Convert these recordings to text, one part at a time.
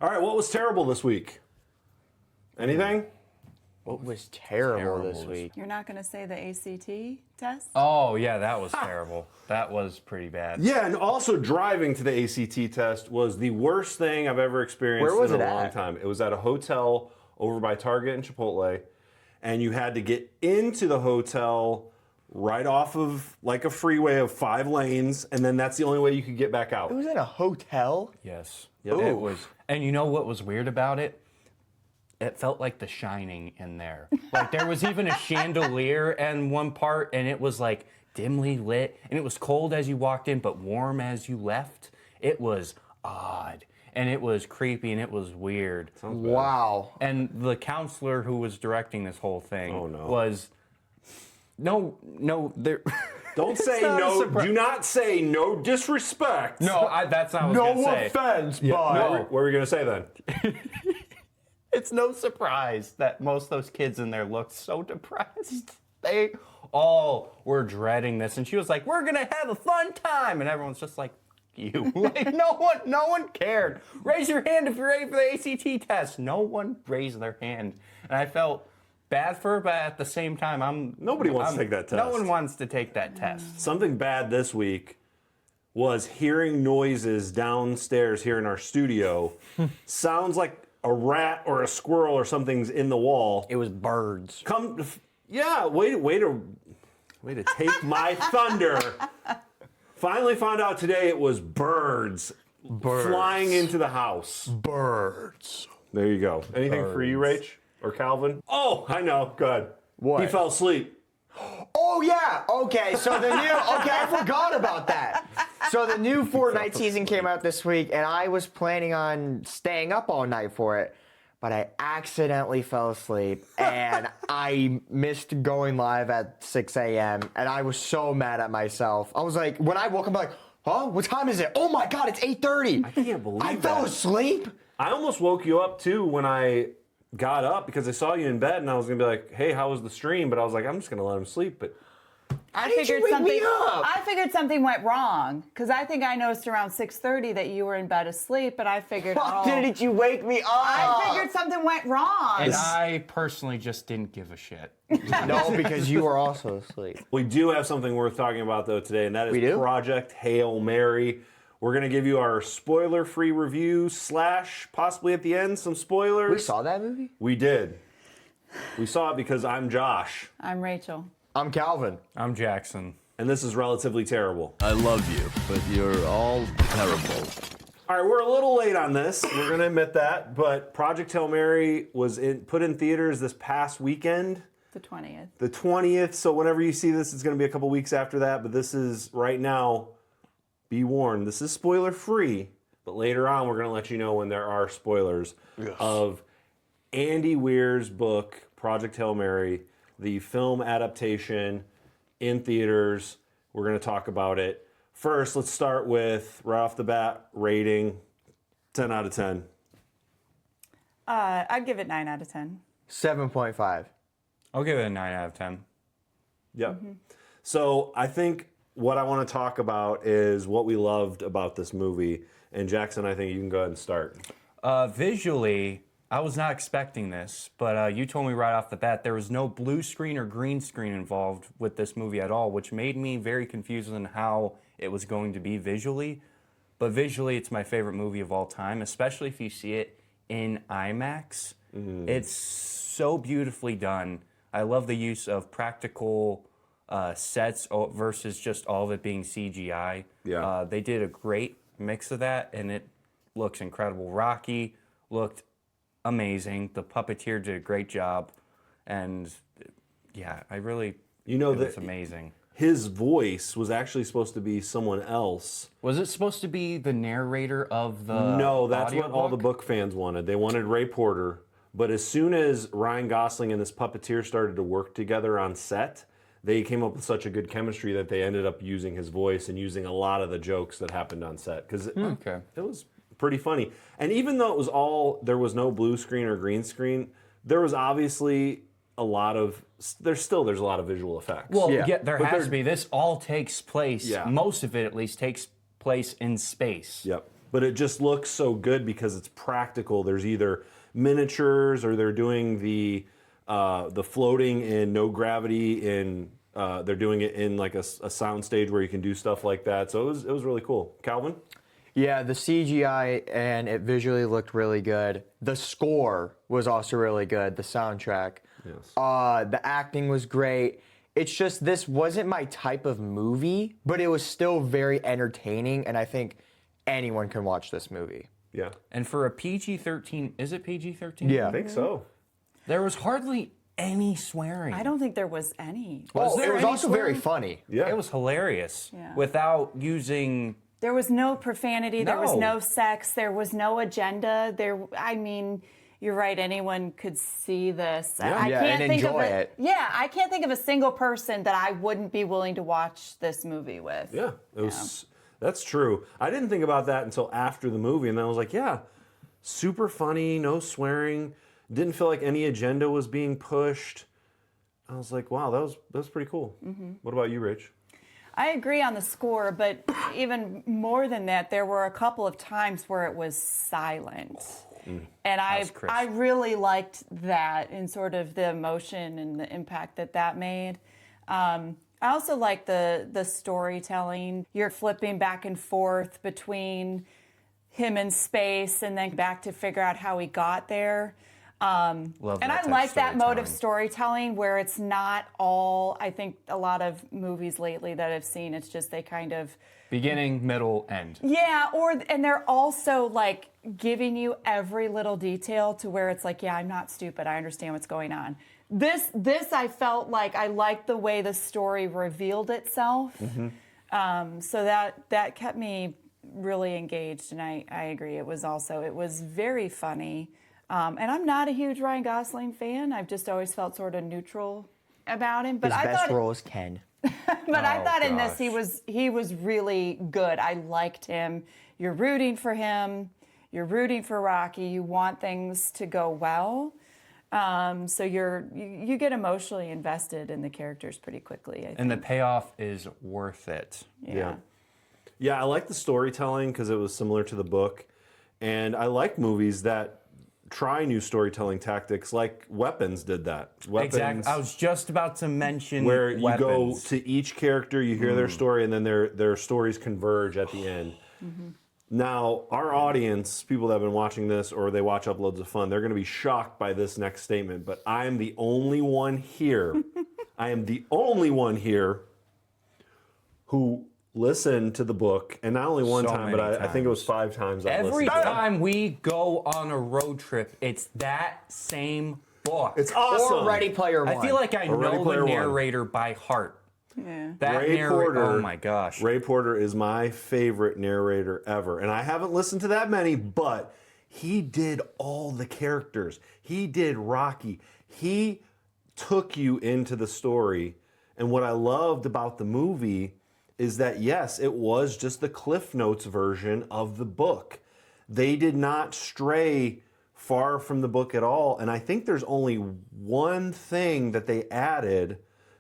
All right, what was terrible this week? Anything? What was terrible this week? You're not going to say the ACT test? Oh, yeah, that was terrible. That was pretty bad. Yeah, and also driving to the ACT test was the worst thing I've ever experienced Where was in a it long at? time. It was at a hotel over by Target and Chipotle, and you had to get into the hotel right off of like a freeway of 5 lanes, and then that's the only way you could get back out. It was in a hotel? Yes. Yep. It was. And you know what was weird about it? It felt like The Shining in there. Like there was even a chandelier in one part, and it was like dimly lit, and it was cold as you walked in, but warm as you left. It was odd, and it was creepy, and it was weird. Wow. And the counselor who was directing this whole thing was no, there. Don't say not a no. surprise. Do not say no disrespect. No, that's not what I was No gonna say. offense, Yeah, but... no. What were you gonna say then? It's no surprise that most of those kids in there looked so depressed. They all were dreading this, and she was like, "We're gonna have a fun time," and everyone's just like, "You." Like no one cared. Raise your hand if you're ready for the ACT test. No one raised their hand, and I felt bad for her, but at the same time, Nobody wants to take that test. No one wants to take that test. Something bad this week was hearing noises downstairs here in our studio. Sounds like a rat or a squirrel or something's in the wall. It was birds. Way to take my thunder. Finally found out today it was birds flying into the house. Birds. There you go. Anything for you, Rach or Calvin? Oh, I know. Good. What? He fell asleep. Oh, yeah. Okay, so the new... Okay, I forgot about that. So the new Fortnite season came out this week, and I was planning on staying up all night for it, but I accidentally fell asleep, and I missed going live at 6 a.m., and I was so mad at myself. I was like, when I woke up, I'm like, huh? What time is it? Oh, my God, it's 8:30. I can't believe I that. fell asleep? I almost woke you up, too, when I got up because I saw you in bed, and I was going to be like, hey, how was the stream? But I was like, I'm just going to let him sleep. But I did you wake me up? I figured something went wrong because I think I noticed around 6:30 that you were in bed asleep, and I figured, Why didn't you wake me up? I figured something went wrong. And I personally just didn't give a shit. No, because you were also asleep. we do have something worth talking about, though, today, and that We is do? Project Hail Mary. We're going to give you our spoiler-free review / possibly at the end some spoilers. We saw that movie? We did. We saw it because I'm Josh, I'm Rachel. I'm Calvin. I'm Jackson. and this is Relatively Terrible. I love you, but you're all terrible. All right, we're a little late on this. We're going to admit that, but Project Hail Mary was put in theaters this past weekend, The 20th. the 20th. So whenever you see this, it's going to be a couple weeks after that. But this is right now. Be warned, this is spoiler free. But later on, we're going to let you know when there are spoilers of Andy Weir's book, Project Hail Mary, the film adaptation in theaters. We're going to talk about it. First, let's start with, right off the bat, rating 10 out of 10. I'd give it 9 out of 10. 7.5. I'll give it a 9 out of 10. Yep. So I think what I want to talk about is what we loved about this movie. And Jackson, I think you can go ahead and start. Visually, I was not expecting this, but you told me right off the bat there was no blue screen or green screen involved with this movie at all, which made me very confused on how it was going to be visually. But visually, it's my favorite movie of all time, especially if you see it in IMAX. It's so beautifully done. I love the use of practical sets versus just all of it being CGI. Yeah. They did a great mix of that, and it looks incredible. Rocky looked amazing. The puppeteer did a great job, and yeah, I really, You know it was that amazing. his voice was actually supposed to be someone else. Was it supposed to be the narrator of the No, that's what all the audiobook? book fans wanted. They wanted Ray Porter. But as soon as Ryan Gosling and this puppeteer started to work together on set, they came up with such a good chemistry that they ended up using his voice and using a lot of the jokes that happened on set. Because Okay. it was pretty funny. And even though it was there was no blue screen or green screen, there was obviously there's a lot of visual effects. Well, Yeah. yeah, there But has they're- to be. This all takes place, Yeah. most of it at least takes place in space. Yep. but it just looks so good because it's practical. There's either miniatures or they're doing the floating in no gravity in they're doing it in like a sound stage where you can do stuff like that. So it was really cool. Calvin? Yeah, the CGI and it visually looked really good. The score was also really good, the soundtrack. Yes. The acting was great. It's just this wasn't my type of movie, but it was still very entertaining, and I think anyone can watch this movie. Yeah. And for a PG-13, is it PG-13? Yeah. I think so. There was hardly any swearing. I don't think there was any. Oh, there it was any also very swearing? funny. Yeah. It was hilarious. Yeah. Without using... There was no profanity. There was No. no sex. There was no agenda. I mean, you're right. Anyone could see this. I Yeah, can't and think enjoy of it. Yeah, I can't think of a single person that I wouldn't be willing to watch this movie with. Yeah, it was. That's true. I didn't think about that until after the movie, and then I was like, yeah, super funny, no swearing. Didn't feel like any agenda was being pushed. I was like, wow, that was pretty cool. What about you, Rich? I agree on the score, but even more than that, there were a couple of times where it was silent. And was crisp. I really liked that and sort of the emotion and the impact that made. I also like the storytelling. You're flipping back and forth between him in space and then back to figure out how he got there. Love And that I type like of that mode of storytelling. storytelling where it's not all, I think a lot of movies lately that I've seen, it's just they kind of, Beginning, middle, end. yeah, and they're also like giving you every little detail to where it's like, yeah, I'm not stupid. I understand what's going on. This I felt like I liked the way the story revealed itself. So that kept me really engaged, and I agree. It was very funny. And I'm not a huge Ryan Gosling fan. I've just always felt sort of neutral about him. But His I best thought, role is Ken. I thought in this gosh. he was really good. I liked him. You're rooting for him. You're rooting for Rocky. You want things to go well. So you get emotionally invested in the characters pretty quickly. I think. And the payoff is worth it. Yeah, I like the storytelling because it was similar to the book, and I like movies that try new storytelling tactics, like Weapons did that. Weapons, Exactly. I was just about to mention where you go Weapons. to each character, you hear their story, and then their stories converge at the end. Now, our audience, people that have been watching this or they watch Uploads of Fun, they're going to be shocked by this next statement, but I am the only one here. I am the only one here who listened to the book, and not only one So time, but many I think it was 5 times. I Every listened to it. time we go on a road trip, it's that same book. It's awesome. Or Ready Player One. I feel like I Or Ready know Player the One. narrator by heart. Yeah. That Ray Porter. Oh my gosh. Ray Porter is my favorite narrator ever. And I haven't listened to that many, but he did all the characters. He did Rocky. He took you into the story. And what I loved about the movie is that, yes, it was just the Cliff Notes version of the book. They did not stray far from the book at all. And I think there's only one thing that they added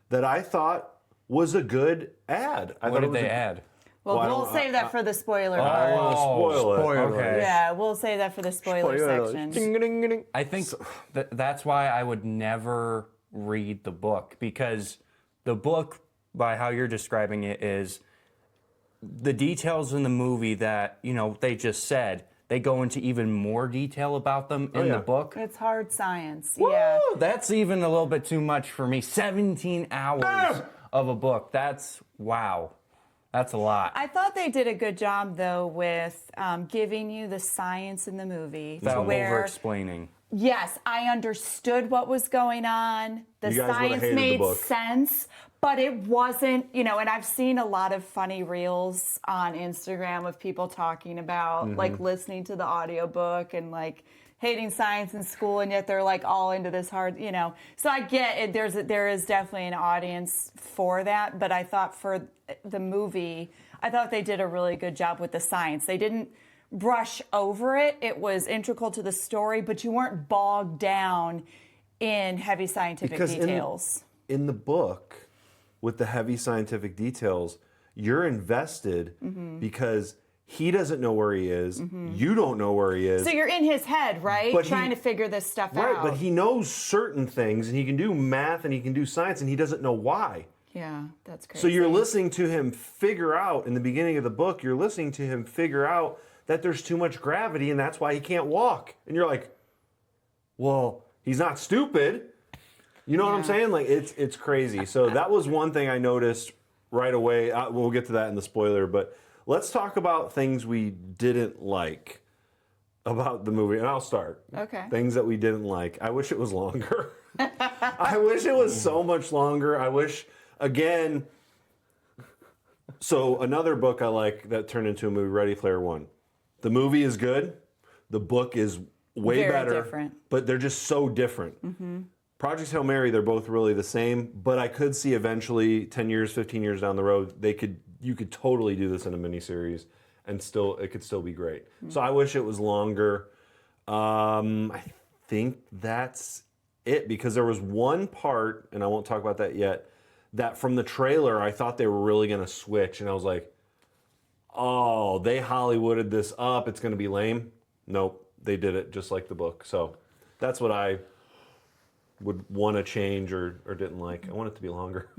that I thought was a good ad. What did they add? Well, I we'll don't- save that for the spoiler I part. don't want to spoil it. spoiler. Okay. Yeah, we'll save that for the spoiler section. Ding-a-ding-a-ding. I think that's why I would never read the book, because the book, by how you're describing it, is the details in the movie that, they just said, they go into even more detail about them in yeah. the book. It's hard science. Yeah. Woo! That's even a little bit too much for me. 17 hours of a book. Wow. That's a lot. I thought they did a good job, though, with giving you the science in the movie. Without where, over-explaining. yes, I understood what was going on. The You guys would've science hated the made book. sense, but it wasn't, and I've seen a lot of funny reels on Instagram of people talking about, like, listening to the audiobook and, like, hating science in school, and yet they're, like, all into this hard, So I get it. There is definitely an audience for that, but I thought for the movie, I thought they did a really good job with the science. They didn't brush over it. It was integral to the story, but you weren't bogged down in heavy scientific Because details. in the book, with the heavy scientific details, you're invested because He doesn't know where he is. You don't know where he is. So you're in his head, right? But Trying to figure this stuff right, out. but he knows certain things, and he can do math, and he can do science, and he doesn't know why. Yeah, that's crazy. So you're listening to him figure out, in the beginning of the book, you're listening to him figure out that there's too much gravity, and that's why he can't walk. And you're like, well, he's not stupid. You know what I'm saying? Like, it's crazy. So that was one thing I noticed right away. We'll get to that in the spoiler, but let's talk about things we didn't like about the movie, and I'll start. Okay. Things that we didn't like. I wish it was longer. I wish it was so much longer. I wish, again, so another book I like that turned into a movie, Ready Player One. The movie is good. The book is way Very better. different. But they're just so different. Project Hail Mary, they're both really the same, but I could see eventually, 10 years, 15 years down the road, you could totally do this in a miniseries and it could still be great. So I wish it was longer. I think that's it, because there was one part, and I won't talk about that yet, that from the trailer I thought they were really going to switch, and I was like, oh, they Hollywooded this up, it's going to be lame. Nope, they did it just like the book. So that's what I would want to change or didn't like. I want it to be longer.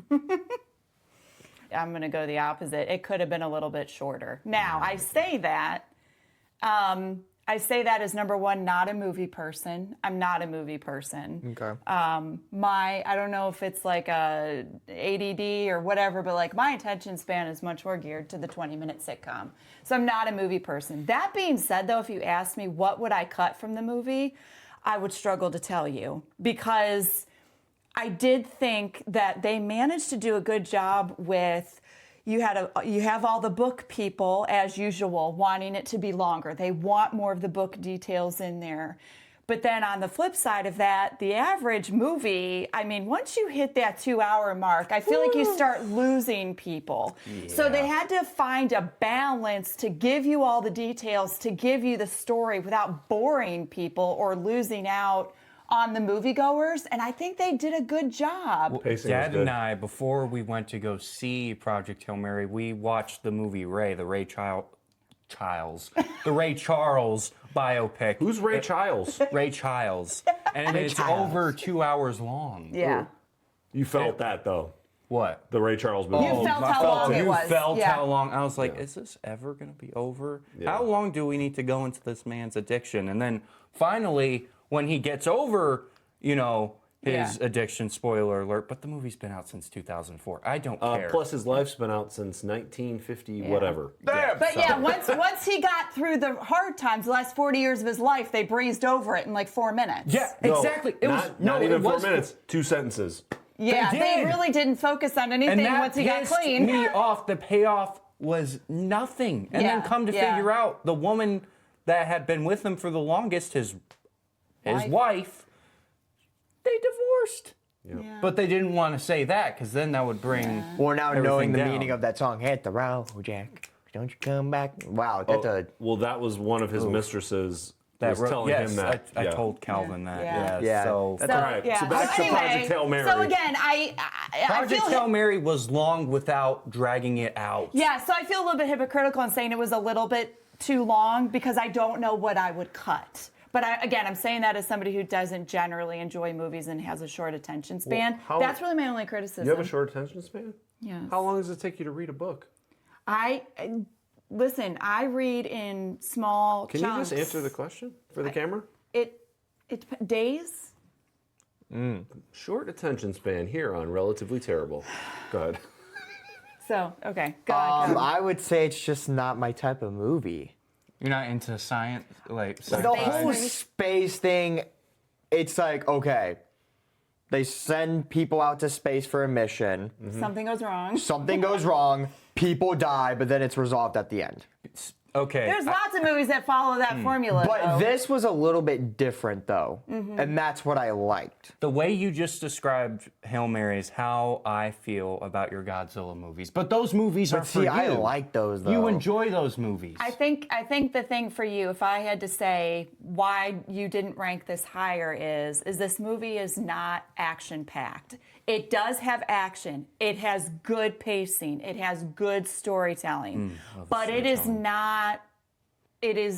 I'm going to go the opposite. It could have been a little bit shorter. Now, I say that as number one, not a movie person. I'm not a movie person. Okay. I don't know if it's like a ADD or whatever, but like my attention span is much more geared to the 20-minute sitcom. So I'm not a movie person. That being said, though, if you asked me what would I cut from the movie, I would struggle to tell you, because I did think that they managed to do a good job with, you have all the book people, as usual, wanting it to be longer. They want more of the book details in there. But then on the flip side of that, the average movie, I mean, once you hit that 2-hour mark, I feel like you start losing people. Yeah. So they had to find a balance to give you all the details, to give you the story without boring people or losing out on the moviegoers, and I think they did a good job. Dad and I, before we went to go see Project Hail Mary, we watched the movie Ray, the Ray Charles biopic. Who's Ray Charles? Ray Charles. And Ray it's Charles. over 2 hours long. Yeah. You felt that, though. What? The Ray Charles movie. You felt how long it was. You felt Yeah. how long. I was like, is this ever going to be over? Yeah. How long do we need to go into this man's addiction? And then finally, when he gets over, his addiction, spoiler alert, but the movie's been out since 2004. I don't care. Plus, his life's been out since 1950, whatever. But yeah, once he got through the hard times, the last 40 years of his life, they breezed over it in like 4 minutes. Yeah, No, exactly. Not even 4 was- minutes. 2 sentences. Yeah, They they did. really didn't focus on anything And that once he got pissed clean. me off. The payoff was nothing. And then come to figure out, the woman that had been with him for the longest, his wife, they divorced. Yeah. But they didn't want to say that, because then that would bring Well, now everything knowing the down. meaning of that song, hit the road, Jack. Don't you come back? Wow, that's a. Well, that was one of his mistresses was telling yes, him that. I told Calvin that. Yeah. Yeah. So That's all right. Yeah. So back to Project Hail Mary. So again, I Project feel Hail Mary was long without dragging it out. Yeah, so I feel a little bit hypocritical in saying it was a little bit too long, because I don't know what I would cut. But I'm saying that as somebody who doesn't generally enjoy movies and has a short attention span. Well, That's really my only criticism. You have a short attention span? Yes. How long does it take you to read a book? Listen, I read in small Can chunks. you just answer the question for the camera? It days? Short attention span here on Relatively Terrible. Go ahead. So, okay. Go on. I would say it's just not my type of movie. You're not into science, like The sci-fi? whole movie? space thing, it's like, okay, they send people out to space for a mission. Something goes wrong. Something goes wrong, people die, but then it's resolved at the end. Okay. There's lots of movies that follow that formula. But though. this was a little bit different, though, and that's what I liked. The way you just described Hail Mary is how I feel about your Godzilla movies. But those movies are But for see, you. I like those, though. You enjoy those movies. I think the thing for you, if I had to say why you didn't rank this higher, is this movie is not action packed. It does have action. It has good pacing. It has good storytelling. But it is not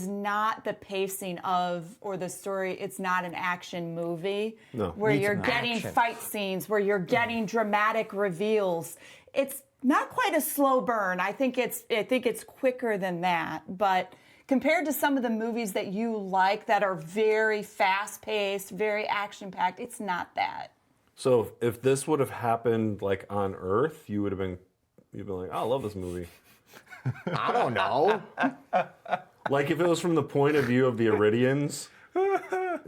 not the pacing of or the story. It's not an action movie where you're getting fight scenes, where you're getting dramatic reveals. It's not quite a slow burn. I think it's quicker than that. But compared to some of the movies that you like that are very fast paced, very action packed, it's not that. So if this would have happened like on Earth, you'd been like, oh, I love this movie. I don't know. Like if it was from the point of view of the Iridians,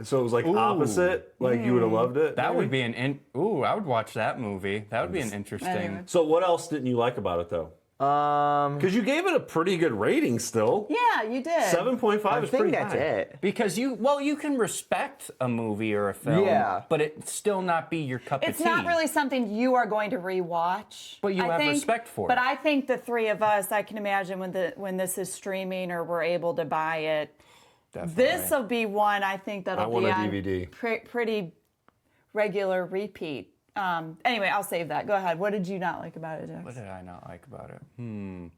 so it was like opposite, like you would have loved it. That would be I would watch that movie. That would be an interesting. So what else didn't you like about it though? Because you gave it a pretty good rating still. Yeah, you did. 7.5 is I think pretty that's high. it. Because you can respect a movie or a film, but it still not be your cup of tea. It's not really something you are going to rewatch. But you have respect for it. But I think the three of us, I can imagine when this is streaming or we're able to buy it, this will be one I think that'll be on DVD. Pretty regular repeat. Anyway, I'll save that. Go ahead. What did you not like about it, Jax? What did I not like about it?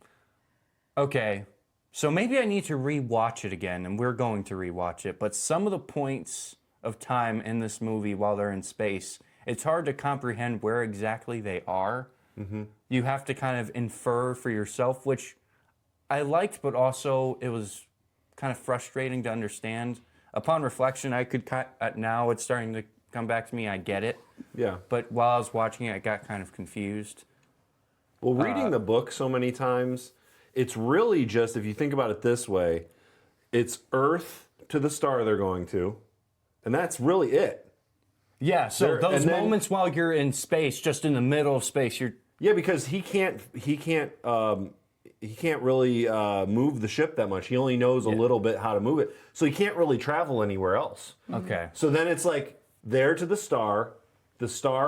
Okay, so maybe I need to rewatch it again, and we're going to rewatch it. But some of the points of time in this movie while they're in space, it's hard to comprehend where exactly they are. You have to kind of infer for yourself, which I liked, but also it was kind of frustrating to understand. Upon reflection, I could now it's starting to come back to me. I get it. Yeah. But while I was watching it, I got kind of confused. Well, reading the book so many times, it's really just, if you think about it this way, it's Earth to the star they're going to, and that's really it. Yeah, so those moments while you're in space, just in the middle of space, you're... Yeah, because he can't really move the ship that much. He only knows a little bit how to move it, so he can't really travel anywhere else. Okay. So then it's like there to the star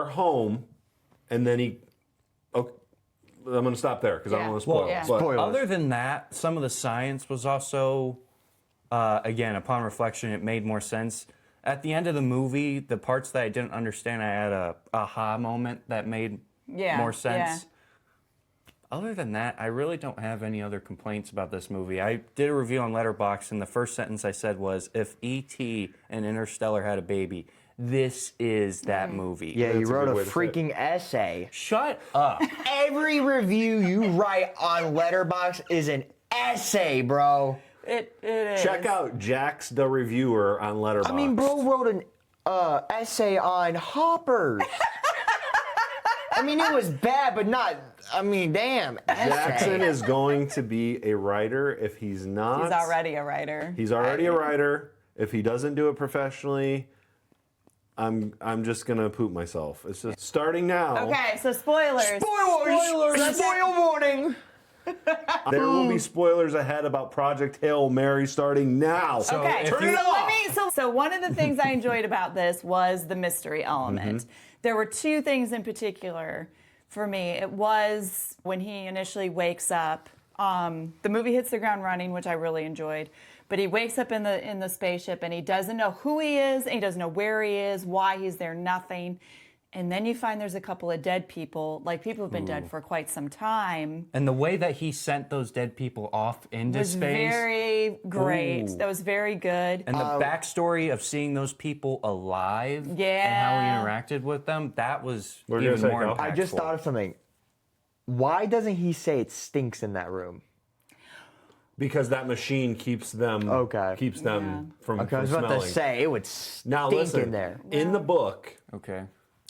home, and then he. Okay, I'm going to stop there because I don't want to spoil. Yeah. But Spoilers. Other than that, some of the science was also, again, upon reflection, it made more sense. At the end of the movie, the parts that I didn't understand, I had a aha moment that made more sense. Yeah. Other than that, I really don't have any other complaints about this movie. I did a review on Letterboxd, and the first sentence I said was, if E.T. and Interstellar had a baby, this is that movie. Yeah, you That's a wrote good a way to say it. freaking essay. Shut up. Every review you write on Letterboxd is an essay, bro. It is. check out Jax the Reviewer on Letterboxd. I mean, bro wrote an essay on hoppers. I mean, it was bad, but not. I mean, damn. Jackson Essay. is going to be a writer. If he's not, He's already a writer. He's already a writer. If he doesn't do it professionally, I'm just gonna poop myself. It's just starting now. Okay, so spoilers. Spoilers! Spoil warning! There will be spoilers ahead about Project Hail Mary starting now. Okay, if so you- so one of the things I enjoyed about this was the mystery element. There were two things in particular for me. It was when he initially wakes up. The movie hits the ground running, which I really enjoyed. But he wakes up in the spaceship and he doesn't know who he is, and he doesn't know where he is, why he's there, nothing. And then you find there's a couple of dead people, like people have been dead for quite some time. And the way that he sent those dead people off into Was space. very great. Ooh. That was very good. And the backstory of seeing those people alive and how Yeah. he interacted with them, that was What were you even gonna say, more Kyle? impactful. I just thought of something. Why doesn't he say it stinks in that room? Because that machine keeps them from Okay, I was about smelling. to say it would stink Now listen, in there. in the book, Okay.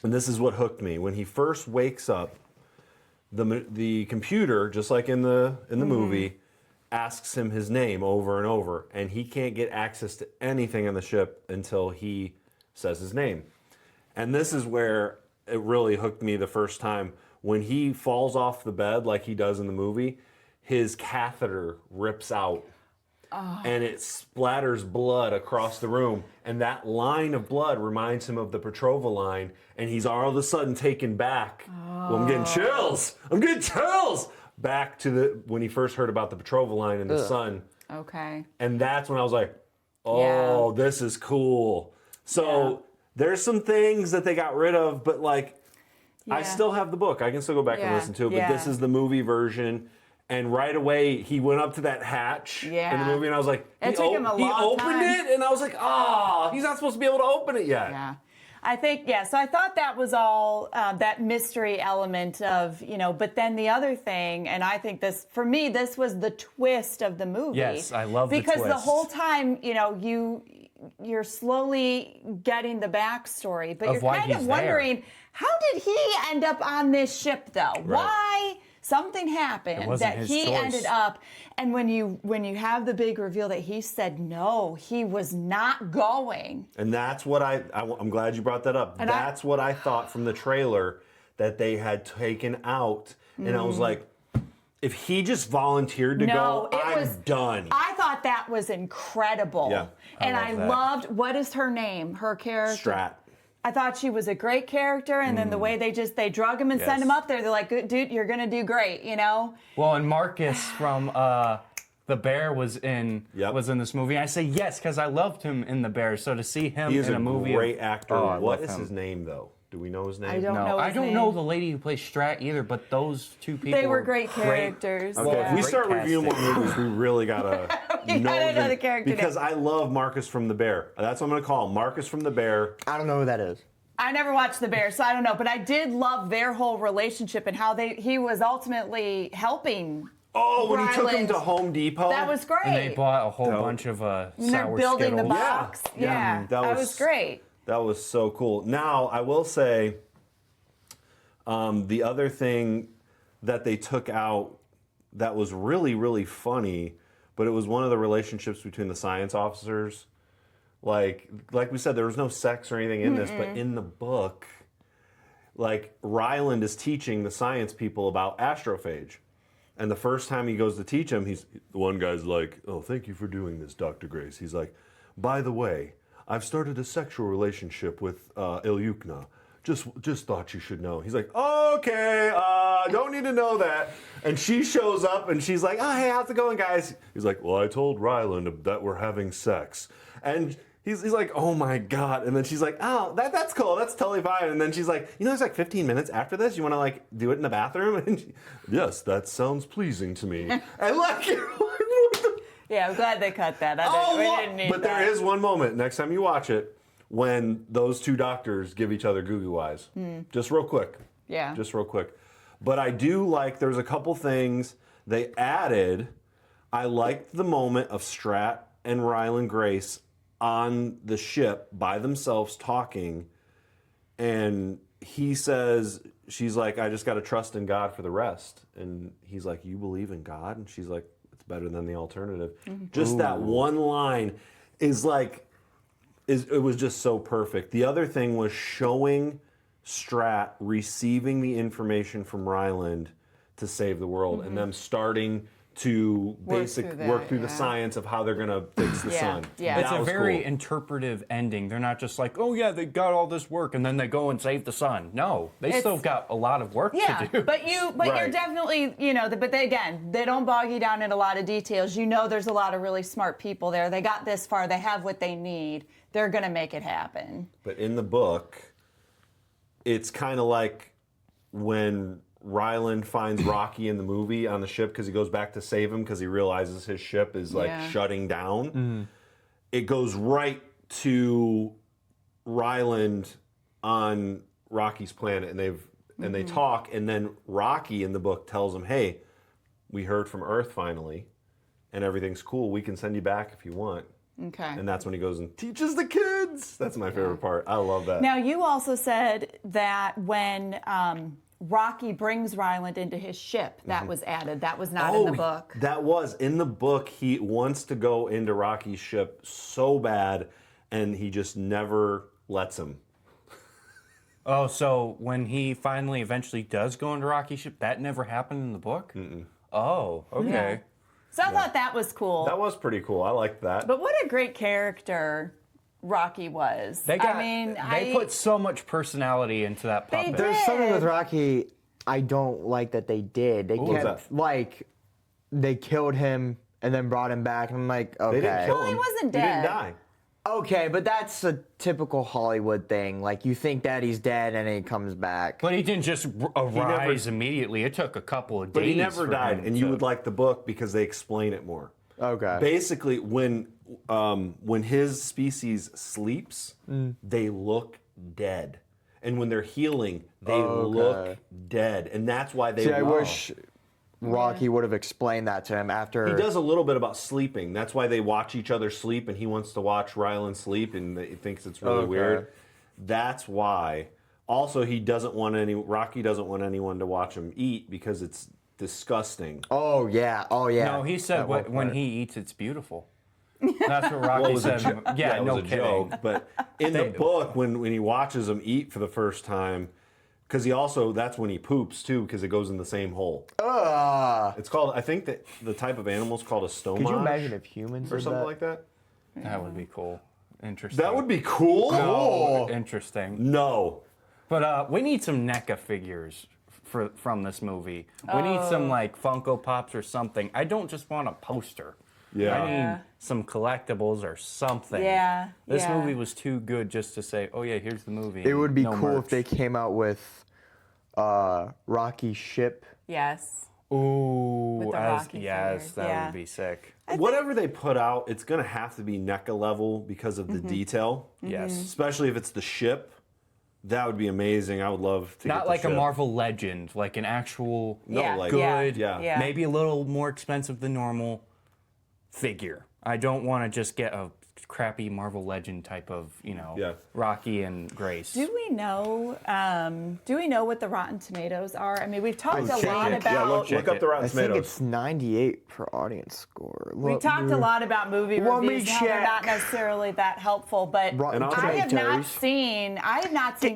and this is what hooked me. When he first wakes up, the computer, just like in the movie, asks him his name over and over, and he can't get access to anything on the ship until he says his name. And this is where it really hooked me the first time. When he falls off the bed like he does in the movie, his catheter rips out. And it splatters blood across the room. And that line of blood reminds him of the Petrova line. And he's all of a sudden taken back. Well, I'm getting chills. I'm getting chills. Back to when he first heard about the Petrova line in the sun. Okay. And that's when I was like, oh, this is cool. So there's some things that they got rid of, but like, I Yeah. still have the book. I can still go back and Yeah, listen to it. But yeah. this is the movie version. And right away, he went up to that hatch in the Yeah. movie, and I was like, It took him a he long opened time. it, and I was like, he's not supposed to be able to open it yet. Yeah. I think, so I thought that was all that mystery element of, but then the other thing, and I think for me, this was the twist of the movie. Yes, I love the Because the twist. whole time, you're slowly getting the backstory, but Of you're why kind of he's there. wondering, how did he end up on this ship, though? Why? Something happened wasn't that his he choice. ended up, and when you have the big reveal that he said no, he was not going. And that's what I'm glad you brought that up. And That's what I thought from the trailer that they had taken out. And I was like, if he just volunteered to go, I'm done. I thought that was incredible. Yeah, and love I that. loved, what is her name? Her character? Strat. I thought she was a great character, and then the way they drug him and send Yes. him up there, they're like, dude, you're gonna do great, Well, and Marcus from The Bear was in Yep. this movie. I say yes because I loved him in The Bear. So to see him He is in a movie, great actor. Oh, I What love is him. his name, though? Do we know his name? I don't know. I his don't name. know the lady who plays Strat either, but those two people. They were great characters. Okay, yeah. if we Great start reviewing more casting. movies, we really gotta You gotta know the character because name. I love Marcus from The Bear. That's what I'm gonna call him, Marcus from The Bear. I don't know who that is. I never watched The Bear, so I don't know, but I did love their whole relationship and how he was ultimately helping. Oh, when he took him Ryland. to Home Depot. That was great. And they bought a whole No. bunch of And they're sour building the Skittles. box. Yeah, that was great. That was so cool. Now, I will say, the other thing that they took out that was really, really funny, but it was one of the relationships between the science officers. Like we said, there was no sex or anything in this, but in the book, like Ryland is teaching the science people about astrophage. And the first time he goes to teach him, the one guy's like, "Oh, thank you for doing this, Dr. Grace." He's like, "By the way, I've started a sexual relationship with Ilyukna. Just thought you should know." He's like, "Okay, don't need to know that." And she shows up and she's like, "Oh, hey, how's it going, guys?" He's like, "Well, I told Ryland that we're having sex." And he's like, "Oh my God." And then she's like, "Oh, that's cool. That's totally fine." And then she's like, "There's like 15 minutes after this. You want to like do it in the bathroom?" And yes, that sounds pleasing to me. And like, what the Yeah, I'm glad they cut that. We didn't need but that. there is one moment next time you watch it when those two doctors give each other goo goo eyes. Just real quick. Yeah. Just real quick. But I do like there's a couple things they added. I liked the moment of Strat and Ryland Grace on the ship by themselves talking, and he says, she's like, "I just got to trust in God for the rest." And he's like, "You believe in God?" And she's like, "It's better than the alternative." Just that one line is like, it was just so perfect. The other thing was showing Strat receiving the information from Ryland to save the world, and them starting to work through the science of how they're going to fix the sun. Yeah. It's That a was very cool. interpretive ending. They're not just like, oh yeah, they got all this work and then they go and save the sun. No, they still got a lot of work to do. but you're Right. definitely, but they don't bog you down in a lot of details. There's a lot of really smart people there. They got this far. They have what they need. They're going to make it happen. But in the book, it's kind of like when Ryland finds Rocky in the movie on the ship because he goes back to save him because he realizes his ship is like shutting down. It goes right to Ryland on Rocky's planet, and they talk, and then Rocky in the book tells him, "Hey, we heard from Earth finally, and everything's cool. We can send you back if you want." Okay. And that's when he goes and teaches the kids. That's my favorite part. I love that. Now, you also said that when Rocky brings Ryland into his ship, that was added. That was not in the book. That was in the book. He wants to go into Rocky's ship so bad, and he just never lets him. Oh, so when he finally eventually does go into Rocky's ship, that never happened in the book? Oh, okay. Yeah. So I thought that was cool. That was pretty cool. I liked that. But what a great character Rocky was. They put so much personality into that puppet. did. There's something with Rocky I don't like that they did. They What was kept that? like they killed him and then brought him back. And I'm like, okay. They didn't kill him. he wasn't He didn't dead. die. Okay, but that's a typical Hollywood thing. Like, you think Daddy's dead and then he comes back. But he didn't just arise immediately. It took a couple of days. But he never for died, him and you to- would like the book because they explain it more. Okay. Basically, when his species sleeps, they look dead, and when they're healing, they look dead, and that's why they. See, I wish Rocky would have explained that to him after. He does a little bit about sleeping. That's why they watch each other sleep, and he wants to watch Rylan sleep, and he thinks it's really weird. That's why. Also, Rocky doesn't want anyone to watch him eat because it's disgusting. Oh yeah. No, he said At one when point. he eats, it's beautiful. That's what Rocky said. Yeah, That no was a kidding. joke. But in the book, when he watches him eat for the first time, because that's when he poops too, because it goes in the same hole. It's called, I think that the type of animal is called a stomach. Could you imagine if humans or did something that? like that? That would be cool. Interesting. That would be cool. Oh, interesting. No. But we need some NECA figures from this movie. We need some like Funko Pops or something. I don't just want a poster. Yeah. I need some collectibles or something. Yeah, This yeah. movie was too good just to say, oh yeah, here's the movie. It would be No cool merch. if they came out with Rocky's ship. Yes. Ooh, With the Rocky yes, figures, that yeah. would be sick. Whatever they put out, it's going to have to be NECA level because of the Mm-hmm. detail. Yes. Especially if it's the ship. That would be amazing. I would love to get Not the like a ship. Marvel Legend, like an actual No, Yeah, like good, yeah. maybe a little more expensive than normal figure. I don't want to just get a crappy Marvel Legend type of, Yeah. Rocky and Grace. Do we know what the Rotten Tomatoes are? I mean, we've talked a check lot it. about. Yeah, look Check up it. the Rotten I think Tomatoes. it's 98 for audience score. We talked a lot about movie Let me reviews. How they're not check. necessarily that helpful, but Rotten I have not Tomatoes. seen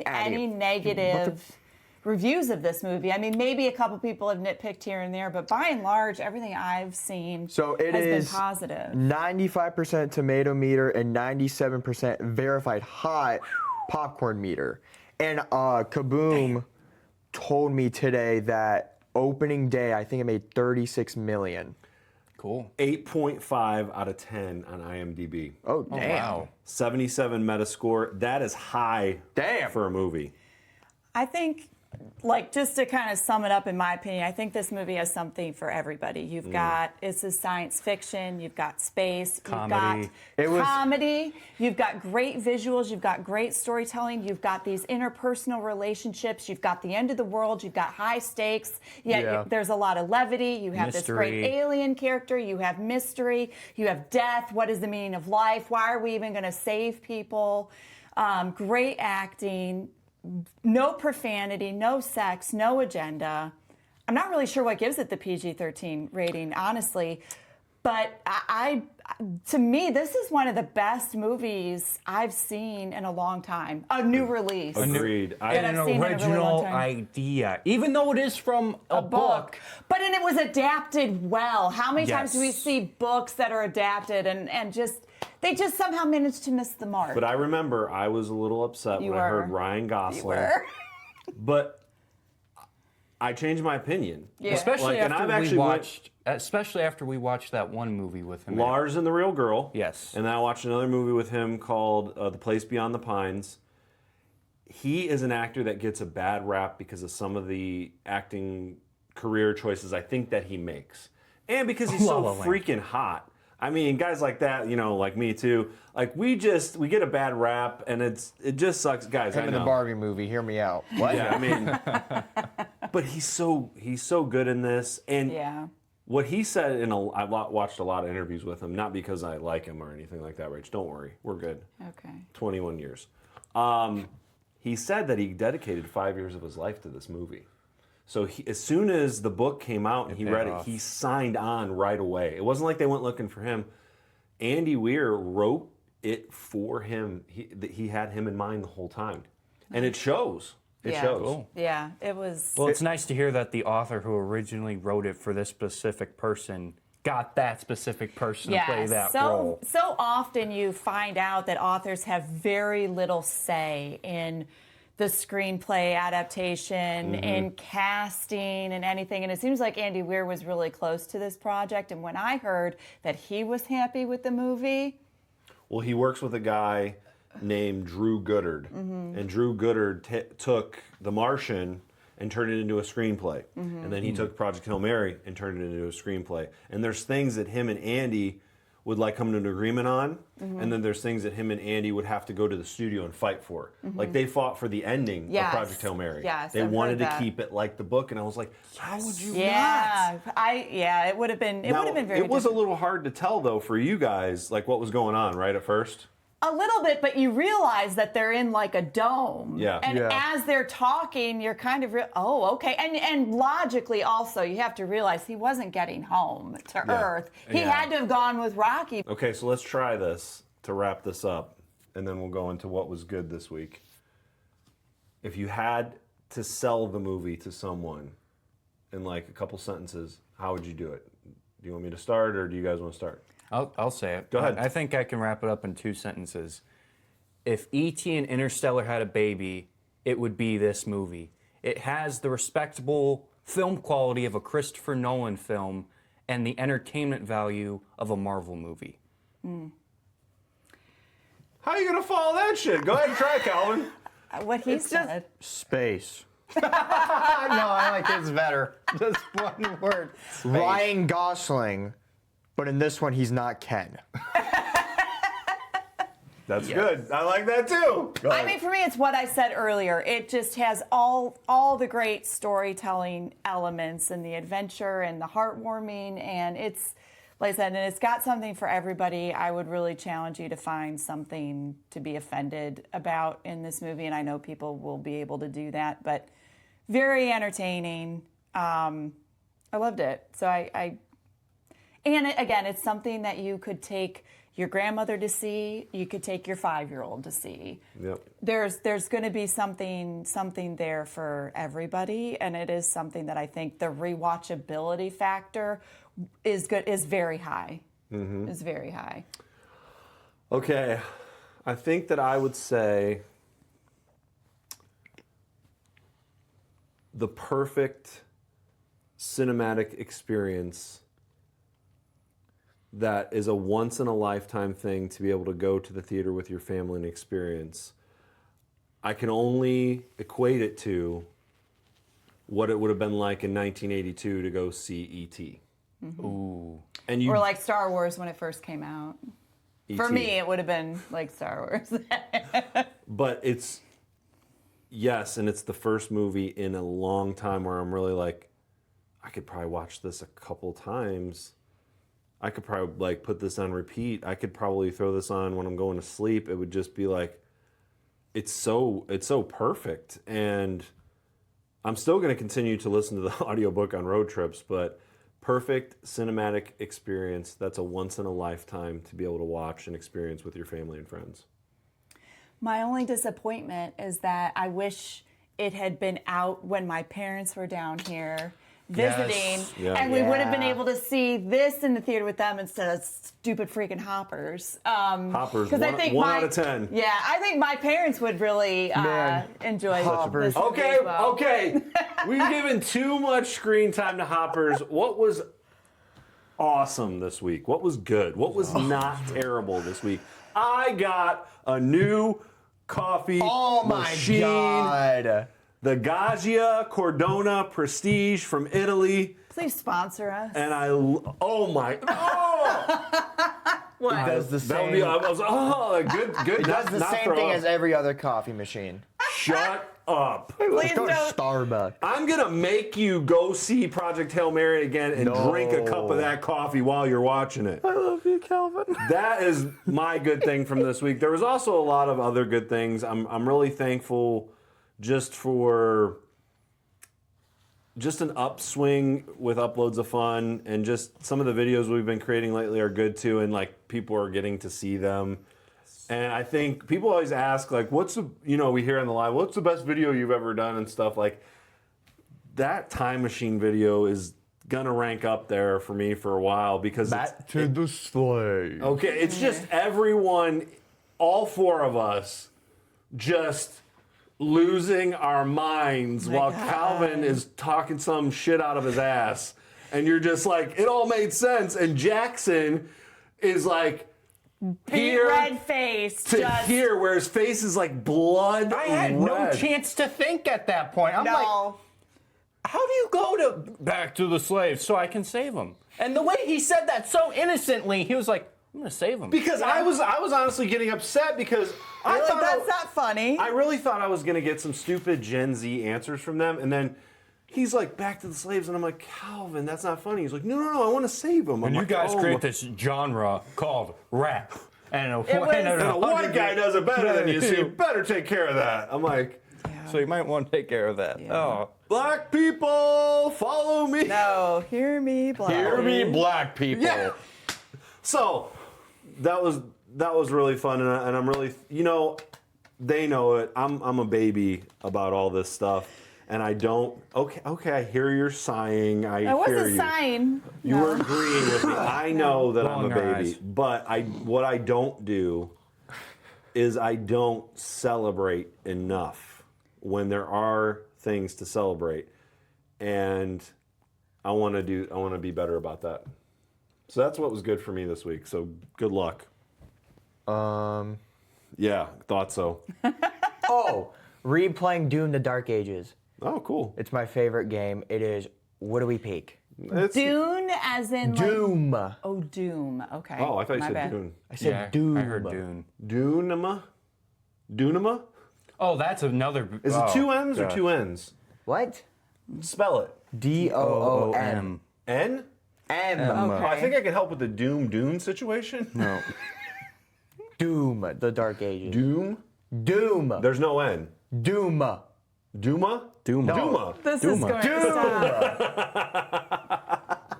any negative reviews of this movie. I mean, maybe a couple people have nitpicked here and there, but by and large, everything I've seen So it has is been positive. 95% tomato meter and 97% verified hot popcorn meter. And Kaboom told me today that opening day, I think it made 36 million. Cool. 8.5 out of 10 on IMDb. Oh, damn. Wow. 77 Metascore. That is high Damn. for a movie. I think, like, just to kind of sum it up, in my opinion, I think this movie has something for everybody. You've got, this is science fiction, you've got space, Comedy. you've got comedy, you've got great visuals, you've got great storytelling, you've got these interpersonal relationships, you've got the end of the world, you've got high stakes, yet Yeah. there's a lot of levity, you have this great Mystery. alien character, you have mystery, you have death, what is the meaning of life, why are we even going to save people, great acting, no profanity, no sex, no agenda. I'm not really sure what gives it the PG-13 rating, honestly. But to me, this is one of the best movies I've seen in a long time. A new release. Agreed. And And I've an seen it in a really long original time. idea, even though it is from a book. But and it was adapted well. How many times do we Yes. see books that are adapted and just they just somehow managed to miss the mark? But I remember I was a little upset You when I heard were. Ryan Gosling. You were. But I changed my opinion. Yeah. Especially Like, and after I've we actually watched, that one movie with him. in it. Lars and the Real Girl. Yes. And then I watched another movie with him called The Place Beyond the Pines. He is an actor that gets a bad rap because of some of the acting career choices I think that he makes. And because he's La so La Land. freaking hot. I mean, guys like that, like me too, like we get a bad rap and it just sucks. Guys, Him I in the know. Barbie movie, hear me out. What? Yeah, I mean, but he's so good in this. And Yeah. what he said I've watched a lot of interviews with him, not because I like him or anything like that, Rach. Don't worry, we're good. Okay. 21 years. He said that he dedicated 5 years of his life to this movie. So as soon as the book came out and he paid read it, off. he signed on right away. It wasn't like they went looking for him. Andy Weir wrote it for him. He had him in mind the whole time. And it shows. It Yeah. shows. Cool. Yeah, it was. Well, it's nice to hear that the author who originally wrote it for this specific person got that specific person to play that role. So often you find out that authors have very little say in the screenplay adaptation, in casting, and anything. And it seems like Andy Weir was really close to this project. And when I heard that he was happy with the movie, Well, he works with a guy named Drew Goddard, and Drew Goddard took The Martian and turned it into a screenplay, and then he took Project Hail Mary and turned it into a screenplay. And there's things that him and Andy would like come to an agreement on, and then there's things that him and Andy would have to go to the studio and fight for. Like they fought for the ending of Project Hail Mary. Yes, they I've wanted heard to that. keep it like the book, and I was like, how would you not? It would have been. It would have been very. It was a different. little hard to tell though for you guys, like what was going on right at first. A little bit, but you realize that they're in like a dome. Yeah. And Yeah. as they're talking, you're kind of, oh, okay. And logically also, you have to realize he wasn't getting home to Earth. He had to have gone with Rocky. Okay, so let's try this to wrap this up, and then we'll go into what was good this week. If you had to sell the movie to someone in like a couple sentences, how would you do it? Do you want me to start, or do you guys want to start? I'll say it. Go ahead. I think I can wrap it up in 2 sentences. If E.T. and Interstellar had a baby, it would be this movie. It has the respectable film quality of a Christopher Nolan film and the entertainment value of a Marvel movie. How are you gonna follow that shit? Go ahead and try, Calvin. What he said. Space. No, I like this better. Just one word. Ryan Gosling, but in this one he's not Ken. That's good. I like that too. Go I ahead. mean, for me, it's what I said earlier. It just has all the great storytelling elements and the adventure and the heartwarming, and it's, like I said, and it's got something for everybody. I would really challenge you to find something to be offended about in this movie, and I know people will be able to do that, but very entertaining. I loved it. So and again, it's something that you could take your grandmother to see. You could take your 5-year-old to see. Yep. There's going to be something there for everybody, and it is something that I think the rewatchability factor is very high. Is very high. Okay, I think that I would say the perfect cinematic experience that is a once-in-a-lifetime thing to be able to go to the theater with your family and experience. I can only equate it to what it would have been like in 1982 to go see E.T. Ooh. And you, Or like Star Wars when it first came out. For E.T.. me, it would have been like Star Wars. But it's, yes, and it's the first movie in a long time where I'm really like, I could probably watch this a couple times. I could probably like put this on repeat. I could probably throw this on when I'm going to sleep. It would just be like, it's so perfect. And I'm still going to continue to listen to the audiobook on road trips, but perfect cinematic experience that's a once in a lifetime to be able to watch and experience with your family and friends. My only disappointment is that I wish it had been out when my parents were down here visiting, Yeah. and we would have been Yeah. able to see this in the theater with them instead of stupid freaking Hoppers. Hoppers, 'cause I one, think one my- out of 10. Yeah, I think my parents would really Man, enjoy Hoppers. this movie Okay, as well. okay. We've given too much screen time to Hoppers. What was awesome this week? What was good? What was not terrible this week? I got a new coffee Oh my machine. God. The Gaggia Cordona Prestige from Italy. Please sponsor us. And oh my, What? It does the that would same. be, I was, good. It does the not same throw thing up. as every other coffee machine. Shut up. Please Go to don't. Starbucks. I'm gonna make you go see Project Hail Mary again and No. drink a cup of that coffee while you're watching it. I love you, Calvin. That is my good thing from this week. There was also a lot of other good things. I'm really thankful just for just an upswing with uploads of fun, and just some of the videos we've been creating lately are good too, and like people are getting to see them. And I think people always ask like, what's the, we hear on the live, what's the best video you've ever done and stuff. Like that time machine video is gonna rank up there for me for a while because Back to the sleigh. okay, it's just everyone, all four of us, just losing our minds while God. Calvin is talking some shit out of his ass. And you're just like, it all made sense. And Jackson is like beet red face. to just here, where his face is like blood I had no red. chance to think at that point. I'm like, no. how do you go to back to the slaves so I can save them? And the way he said that so innocently, he was like, I'm gonna save them. Because I was honestly getting upset because I You're thought like, that's not funny. I really thought I was gonna get some stupid Gen Z answers from them, and then he's like, back to the slaves, and I'm like, Calvin, that's not funny. He's like, no, I want to save them. And you guys create this genre called rap. And a white guy does it better than you, so you better take care of that. I'm like, so you might want to take care of that. Yeah. Oh. black people, follow me. No, hear me, black. Hear me, black people. Yeah. So that was really fun, and I'm really, they know it. I'm a baby about all this stuff, and I don't. Okay, I hear you're sighing. I wasn't sighing. You were agreeing with me. I know that I'm a Rolling our baby, eyes. but what I don't do is I don't celebrate enough when there are things to celebrate, and I want to be better about that. So that's what was good for me this week. So good luck. Yeah, thought so. Oh, replaying Dune: The Dark Ages. Oh, cool. It's my favorite game. It is. What do we peak? It's, Dune, as in like, Doom. oh, Doom. Okay. oh, I thought you My said bad. Dune. I said Doom. I heard Dune. Dunema? Dunema? Oh, that's another. Is it two M's or two N's? What? Spell it. D-O-O-M. N? M. Okay. I think I can help with the Dune situation. No. Doom: The Dark Ages. Doom? Doom. There's no N. Doom. Duma? Duma. Duma. This is going to stop.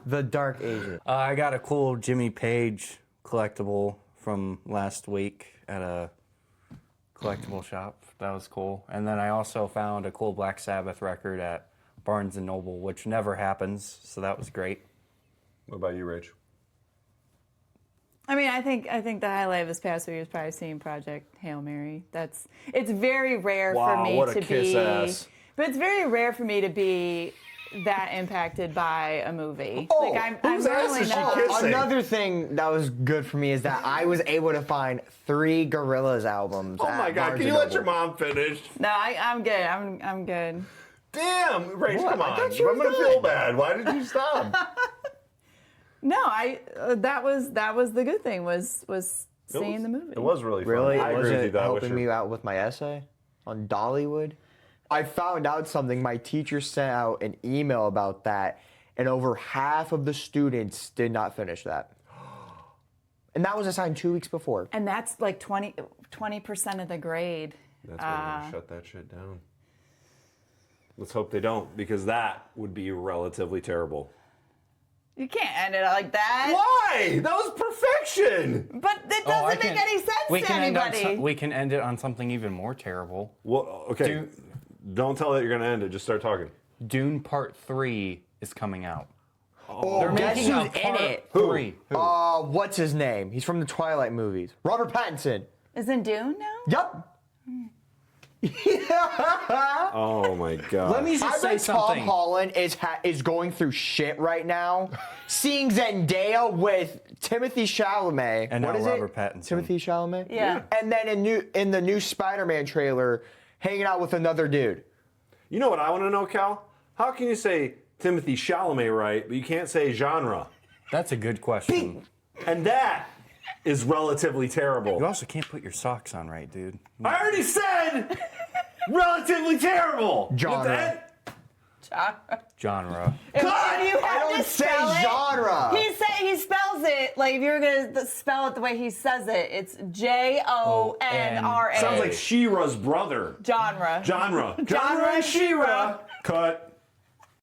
The Dark Ages. I got a cool Jimmy Page collectible from last week at a collectible shop. That was cool. And then I also found a cool Black Sabbath record at Barnes & Noble, which never happens, so that was great. What about you, Rach? I mean, I think the highlight of this past week was probably seeing Project Hail Mary. It's very rare for Wow, me what a to kiss be, ass. but it's very rare for me to be that impacted by a movie. Oh, I'm whose ass really is she not. kissing? Another thing that was good for me is that I was able to find 3 Gorillaz albums. Oh my God! Can you let your mom finish? No, I'm good. I'm good. Damn, Rach, What? come I on! thought you I'm were gonna good. feel bad. Why did you stop? No, that was the good thing was seeing the movie. It was really fun. Really? I agree Was with you. it That helping me out with my essay on Dollywood? I found out something. My teacher sent out an email about that, and over half of the students did not finish that. And that was assigned 2 weeks before. And that's like 20% of the grade. That's why we're gonna shut that shit down. Let's hope they don't, because that would be relatively terrible. You can't end it like that. Why? That was perfection. But it doesn't make any sense to anybody. We can end it on something even more terrible. Well, okay. Don't tell that you're gonna end it. Just start talking. Dune Part 3 is coming out. Oh, They're guess making a who's in Part it? 3. What's his name? He's from the Twilight movies. Robert Pattinson. Isn't Dune now? Yup. Oh my God. Let me I just say bet Tom something. Holland is going through shit right now. Seeing Zendaya with Timothy Chalamet. And what now is Robert it? Pattinson. Timothy Chalamet? Yeah. And then in the new Spider-Man trailer, hanging out with another dude. You know what I want to know, Cal? How can you say Timothy Chalamet right, but you can't say genre? That's a good question. And that is relatively terrible. You also can't put your socks on right, dude. I already said relatively terrible. Genre. Genre. And you have I don't to say spell it. genre. He spells it like if you're gonna spell it the way he says it. It's Jonra. Sounds like She-Ra's brother. genre. Genre. Genre and She-Ra. Cut.